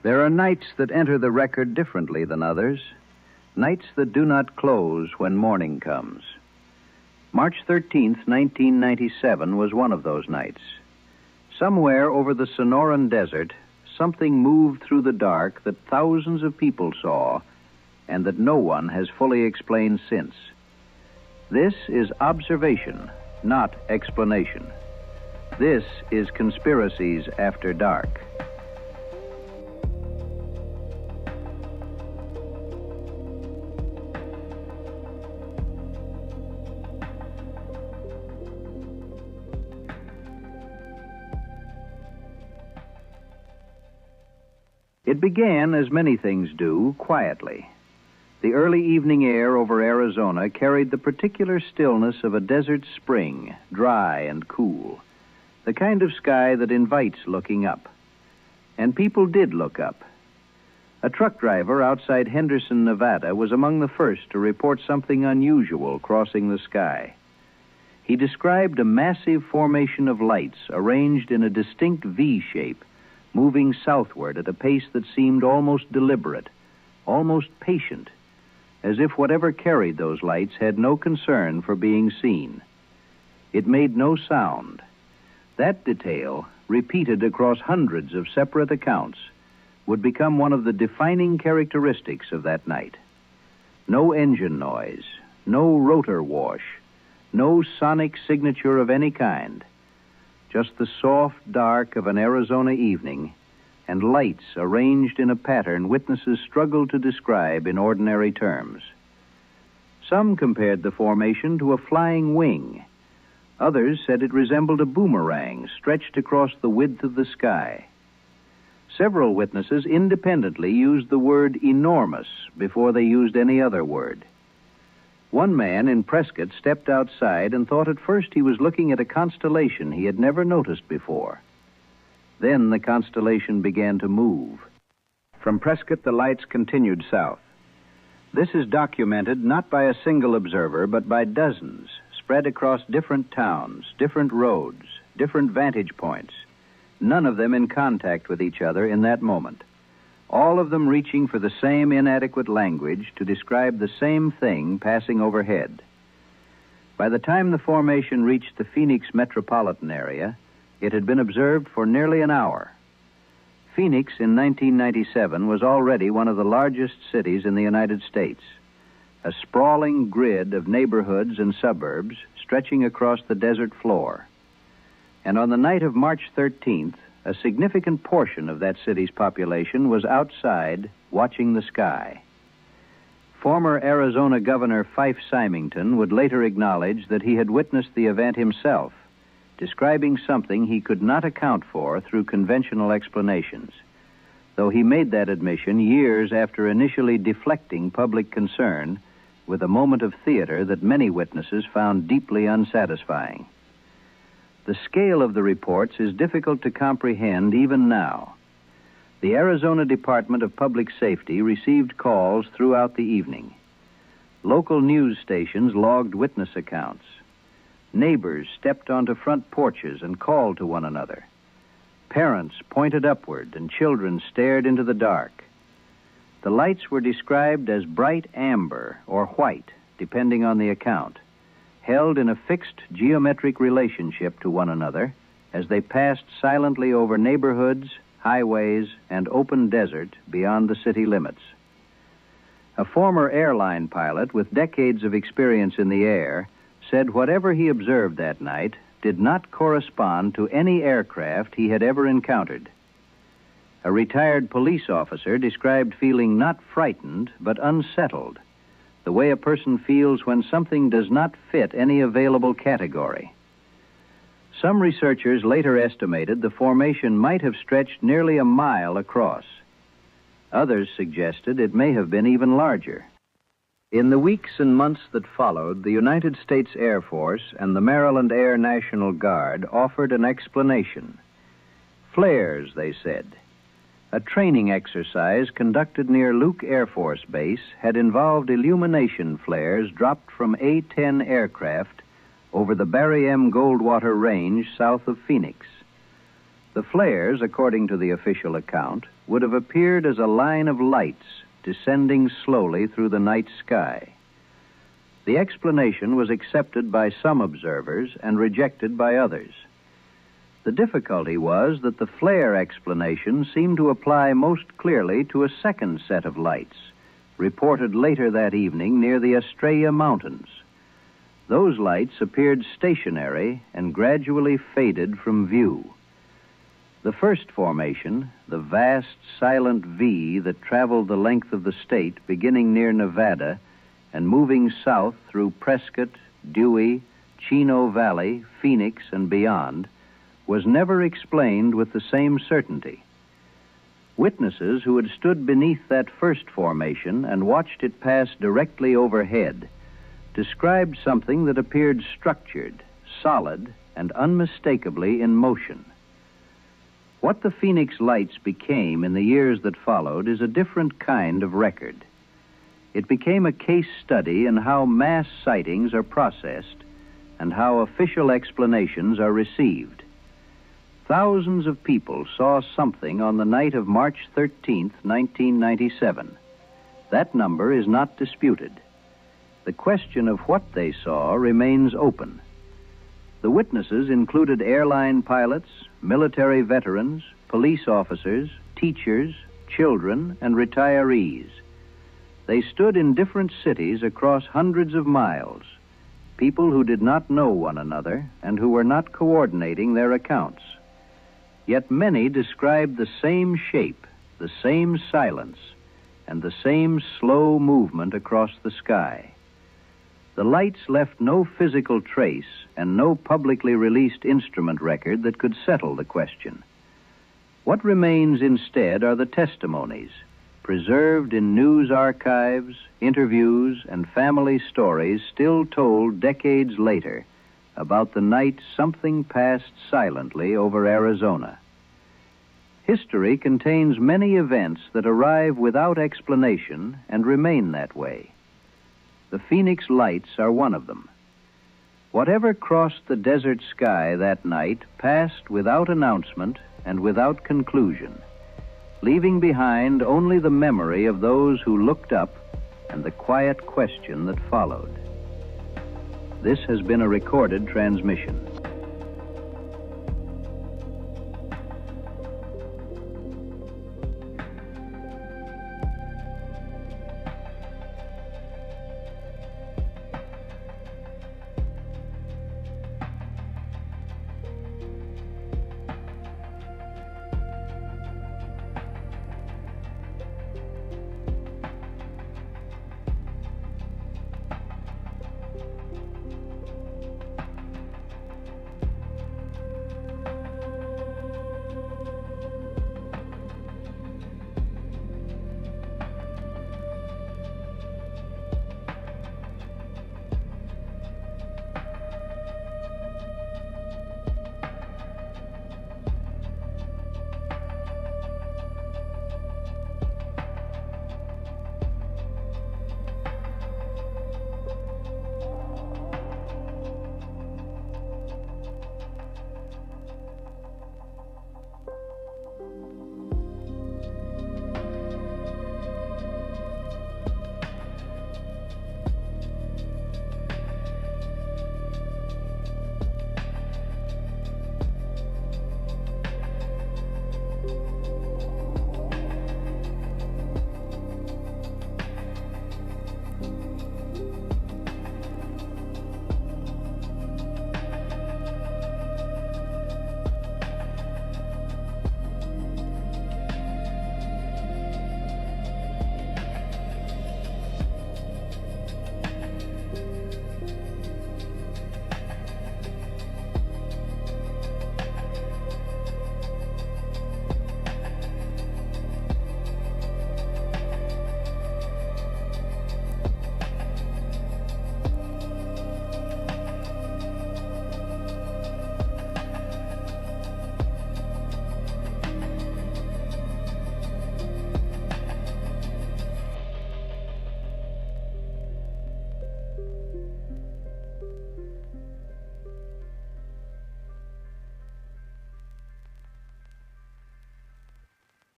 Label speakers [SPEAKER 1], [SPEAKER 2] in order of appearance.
[SPEAKER 1] There are nights that enter the record differently than others, nights that do not close when morning comes. March 13th, 1997 was one of those nights. Somewhere over the Sonoran Desert, something moved through the dark that thousands of people saw and that no one has fully explained since. This is observation, not explanation. This is Conspiracies After Dark. It began, as many things do, quietly. The early evening air over Arizona carried the particular stillness of a desert spring, dry and cool, the kind of sky that invites looking up. And people did look up. A truck driver outside Henderson, Nevada, was among the first to report something unusual crossing the sky. He described a massive formation of lights arranged in a distinct V shape, moving southward at a pace that seemed almost deliberate, almost patient, as if whatever carried those lights had no concern for being seen. It made no sound. That detail, repeated across hundreds of separate accounts, would become one of the defining characteristics of that night. No engine noise, no rotor wash, no sonic signature of any kind. Just the soft dark of an Arizona evening and lights arranged in a pattern witnesses struggled to describe in ordinary terms. Some compared the formation to a flying wing. Others said it resembled a boomerang stretched across the width of the sky. Several witnesses independently used the word enormous before they used any other word. One man in Prescott stepped outside and thought at first he was looking at a constellation he had never noticed before. Then the constellation began to move. From Prescott, the lights continued south. This is documented not by a single observer, but by dozens, spread across different towns, different roads, different vantage points, none of them in contact with each other in that moment. All of them reaching for the same inadequate language to describe the same thing passing overhead. By the time the formation reached the Phoenix metropolitan area, it had been observed for nearly an hour. Phoenix in 1997 was already one of the largest cities in the United States, a sprawling grid of neighborhoods and suburbs stretching across the desert floor. And on the night of March 13th, a significant portion of that city's population was outside watching the sky. Former Arizona Governor Fife Symington would later acknowledge that he had witnessed the event himself, describing something he could not account for through conventional explanations, though he made that admission years after initially deflecting public concern with a moment of theater that many witnesses found deeply unsatisfying. The scale of the reports is difficult to comprehend even now. The Arizona Department of Public Safety received calls throughout the evening. Local news stations logged witness accounts. Neighbors stepped onto front porches and called to one another. Parents pointed upward and children stared into the dark. The lights were described as bright amber or white, depending on the account, held in a fixed geometric relationship to one another as they passed silently over neighborhoods, highways, and open desert beyond the city limits. A former airline pilot with decades of experience in the air said whatever he observed that night did not correspond to any aircraft he had ever encountered. A retired police officer described feeling not frightened but unsettled, the way a person feels when something does not fit any available category. Some researchers later estimated the formation might have stretched nearly a mile across. Others suggested it may have been even larger. In the weeks and months that followed, the United States Air Force and the Maryland Air National Guard offered an explanation. Flares, they said. A training exercise conducted near Luke Air Force Base had involved illumination flares dropped from A-10 aircraft over the Barry M. Goldwater Range south of Phoenix. The flares, according to the official account, would have appeared as a line of lights descending slowly through the night sky. The explanation was accepted by some observers and rejected by others. The difficulty was that the flare explanation seemed to apply most clearly to a second set of lights, reported later that evening near the Estrella Mountains. Those lights appeared stationary and gradually faded from view. The first formation, the vast, silent V that traveled the length of the state, beginning near Nevada and moving south through Prescott, Dewey, Chino Valley, Phoenix, and beyond, was never explained with the same certainty. Witnesses who had stood beneath that first formation and watched it pass directly overhead described something that appeared structured, solid, and unmistakably in motion. What the Phoenix lights became in the years that followed is a different kind of record. It became a case study in how mass sightings are processed and how official explanations are received. Thousands of people saw something on the night of March 13th, 1997. That number is not disputed. The question of what they saw remains open. The witnesses included airline pilots, military veterans, police officers, teachers, children, and retirees. They stood in different cities across hundreds of miles, people who did not know one another and who were not coordinating their accounts. Yet many described the same shape, the same silence, and the same slow movement across the sky. The lights left no physical trace and no publicly released instrument record that could settle the question. What remains instead are the testimonies, preserved in news archives, interviews, and family stories still told decades later about the night something passed silently over Arizona. History contains many events that arrive without explanation and remain that way. The Phoenix lights are one of them. Whatever crossed the desert sky that night passed without announcement and without conclusion, leaving behind only the memory of those who looked up and the quiet question that followed. This has been a recorded transmission.